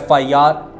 FIR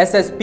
SSP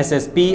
SSP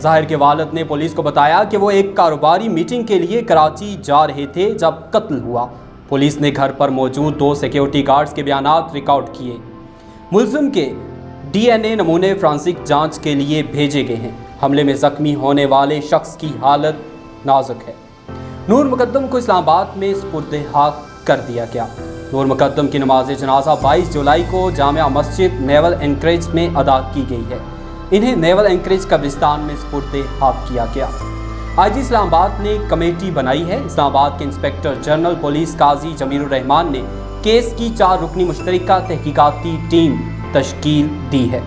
ظاہر کے والد نے پولیس کو بتایا کہ وہ ایک کاروباری میٹنگ کے لیے کراچی جا رہے تھے جب قتل ہوا۔ پولیس نے گھر پر موجود 2 سیکیورٹی گارڈز کے بیانات ریکارڈ کیے۔ ملزم کے ڈی این اے نمونے فرانسک جانچ کے لیے بھیجے گئے ہیں۔ حملے میں زخمی ہونے والے شخص کی حالت نازک ہے۔ نور مقدم کو اسلام آباد میں سپرد حق کر دیا گیا۔ نور مقدم کی نماز جنازہ 22 جولائی کو جامع مسجد نیول اینکریج میں ادا کی گئی ہے۔ انہیں نیول اینکریج قبرستان میں سپرد حق کیا گیا۔ آئی جی اسلام آباد نے کمیٹی بنائی ہے۔ اسلام آباد کے انسپکٹر جنرل پولیس قاضی جمیل الرحمان نے کیس کی 4 رکنی مشترکہ تحقیقاتی ٹیم تشکیل دی ہے۔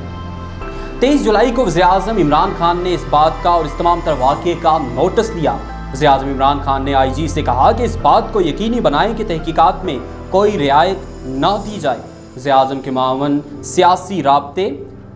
23 جولائی کو وزیر اعظم عمران خان نے اس بات کا اور اس تمام تر واقعے کا نوٹس لیا۔ وزیر اعظم عمران خان نے آئی جی سے کہا کہ اس بات کو یقینی بنائیں کہ تحقیقات میں کوئی رعایت نہ دی جائے۔ وزیر اعظم کے معاون سیاسی رابطے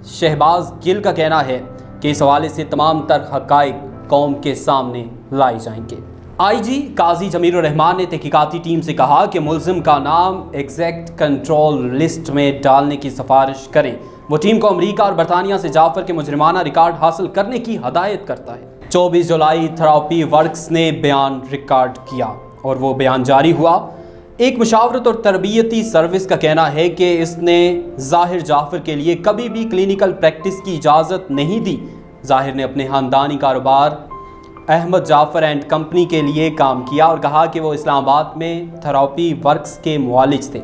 شہباز گل کا کہنا ہے کہ اس حوالے سے تمام تر حقائق قوم کے سامنے لائے جائیں گے۔ آئی جی قاضی جمیل الرحمان نے تحقیقاتی ٹیم سے کہا کہ ملزم کا نام ایگزیکٹ کنٹرول لسٹ میں ڈالنے کی سفارش کریں۔ وہ ٹیم کو امریکہ اور برطانیہ سے جعفر کے مجرمانہ ریکارڈ حاصل کرنے کی ہدایت کرتا ہے۔ 24 جولائی تھراپی ورکس نے بیان ریکارڈ کیا اور وہ بیان جاری ہوا۔ ایک مشاورت اور تربیتی سروس کا کہنا ہے کہ اس نے ظاہر جعفر کے لیے کبھی بھی کلینیکل پریکٹس کی اجازت نہیں دی۔ ظاہر نے اپنے خاندانی کاروبار احمد جعفر اینڈ کمپنی کے لیے کام کیا اور کہا کہ وہ اسلام آباد میں تھراپی ورکس کے معالج تھے۔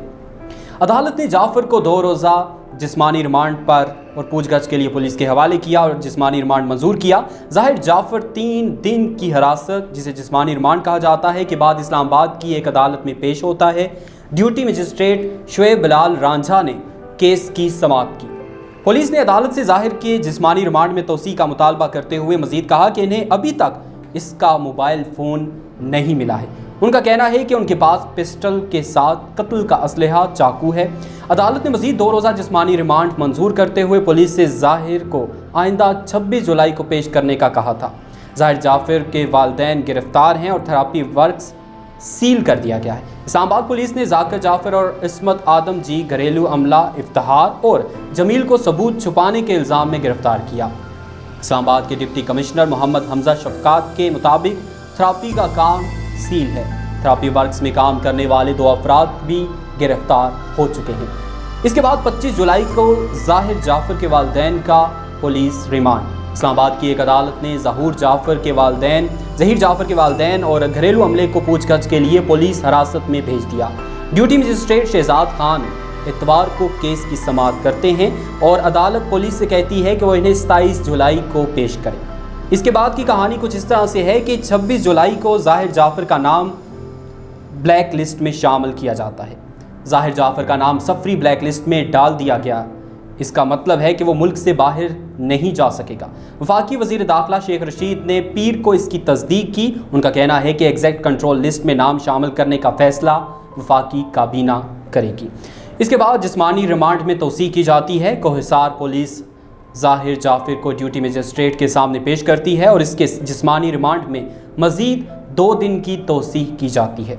عدالت نے جعفر کو 2 روزہ جسمانی ریمانڈ پر اور پوچھ گچھ کے لیے پولیس کے حوالے کیا اور جسمانی ریمانڈ منظور کیا۔ ظاہر جعفر 3 دن کی حراست، جسے جسمانی ریمانڈ کہا جاتا ہے، کے بعد اسلام آباد کی ایک عدالت میں پیش ہوتا ہے۔ ڈیوٹی مجسٹریٹ شعیب بلال رانجھا نے کیس کی سماعت کی۔ پولیس نے عدالت سے ظاہر کے جسمانی ریمانڈ میں توسیع کا مطالبہ کرتے ہوئے مزید کہا کہ انہیں ابھی تک اس کا موبائل فون نہیں ملا ہے۔ ان کا کہنا ہے کہ ان کے پاس پسٹل کے ساتھ قتل کا اسلحہ چاقو ہے۔ عدالت نے مزید 2 روزہ جسمانی ریمانڈ منظور کرتے ہوئے پولیس سے ظاہر کو آئندہ 26 جولائی کو پیش کرنے کا کہا تھا۔ ظاہر جعفر کے والدین گرفتار ہیں اور تھراپی ورکس سیل کر دیا گیا ہے۔ اسلام آباد پولیس نے ذاکر جعفر اور عصمت آدم جی گھریلو عملہ افتخار اور جمیل کو ثبوت چھپانے کے الزام میں گرفتار کیا۔ اسلام آباد کے ڈپٹی کمشنر محمد حمزہ شفقات کے مطابق تھراپی کا کام سیل ہے۔ تھراپی ورکس میں کام کرنے والے 2 افراد بھی گرفتار ہو چکے ہیں۔ اس کے بعد 25 جولائی کو ظاہر جعفر کے والدین کا پولیس ریمانڈ۔ اسلام آباد کی ایک عدالت نے ظہیر جعفر کے والدین اور گھریلو عملے کو پوچھ گچھ کے لیے پولیس حراست میں بھیج دیا۔ ڈیوٹی مجسٹریٹ شہزاد خان اتوار کو کیس کی سماعت کرتے ہیں اور عدالت پولیس سے کہتی ہے کہ وہ انہیں 27 جولائی کو پیش کرے۔ اس کے بعد کی کہانی کچھ اس طرح سے ہے کہ 26 جولائی کو ظاہر جعفر کا نام بلیک لسٹ میں شامل کیا جاتا ہے۔ ظاہر جعفر کا نام سفری بلیک لسٹ میں ڈال دیا گیا۔ اس کا مطلب ہے کہ وہ ملک سے باہر نہیں جا سکے گا۔ وفاقی وزیر داخلہ شیخ رشید نے پیر کو اس کی تصدیق کی۔ ان کا کہنا ہے کہ ایگزیکٹ کنٹرول لسٹ میں نام شامل کرنے کا فیصلہ وفاقی کابینہ کرے گی۔ اس کے بعد جسمانی ریمانڈ میں توسیع کی جاتی ہے۔ کوہسار پولیس ظاہر جعفر کو ڈیوٹی مجسٹریٹ کے سامنے پیش کرتی ہے اور اس کے جسمانی ریمانڈ میں مزید 2 دن کی توسیع کی جاتی ہے۔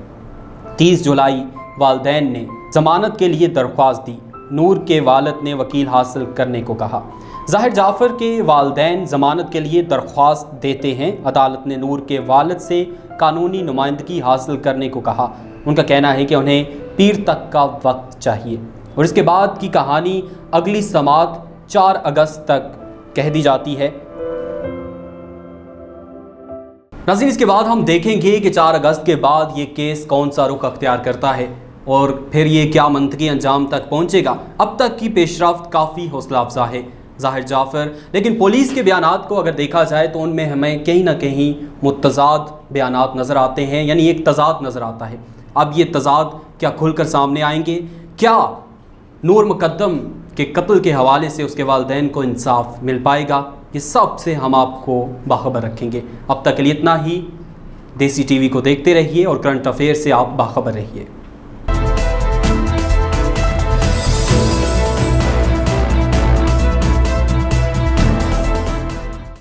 30 جولائی والدین نے ضمانت کے لیے درخواست دی۔ نور کے والد نے وکیل حاصل کرنے کو کہا۔ ظاہر جعفر کے والدین ضمانت کے لیے درخواست دیتے ہیں۔ عدالت نے نور کے والد سے قانونی نمائندگی حاصل کرنے کو کہا۔ ان کا کہنا ہے کہ انہیں پیر تک کا وقت چاہیے اور اس کے بعد کی کہانی اگلی سماعت 4 اگست تک کہہ دی جاتی ہے۔ ناظرین، اس کے بعد ہم دیکھیں گے کہ 4 اگست کے بعد یہ کیس کون سا رخ اختیار کرتا ہے اور پھر یہ کیا منطقی انجام تک پہنچے گا۔ اب تک کی پیش رفت کافی حوصلہ افزا ہے ظاہر جعفر، لیکن پولیس کے بیانات کو اگر دیکھا جائے تو ان میں ہمیں کہیں نہ کہیں متضاد بیانات نظر آتے ہیں، یعنی ایک تضاد نظر آتا ہے۔ اب یہ تضاد کیا کھل کر سامنے آئیں گے؟ کیا نور مقدم کے قتل کے حوالے سے اس کے والدین کو انصاف مل پائے گا؟ یہ سب سے ہم آپ کو باخبر رکھیں گے۔ اب تک کے لیے اتنا ہی۔ دیسی ٹی وی کو دیکھتے رہیے اور کرنٹ افیئر سے آپ باخبر رہیے۔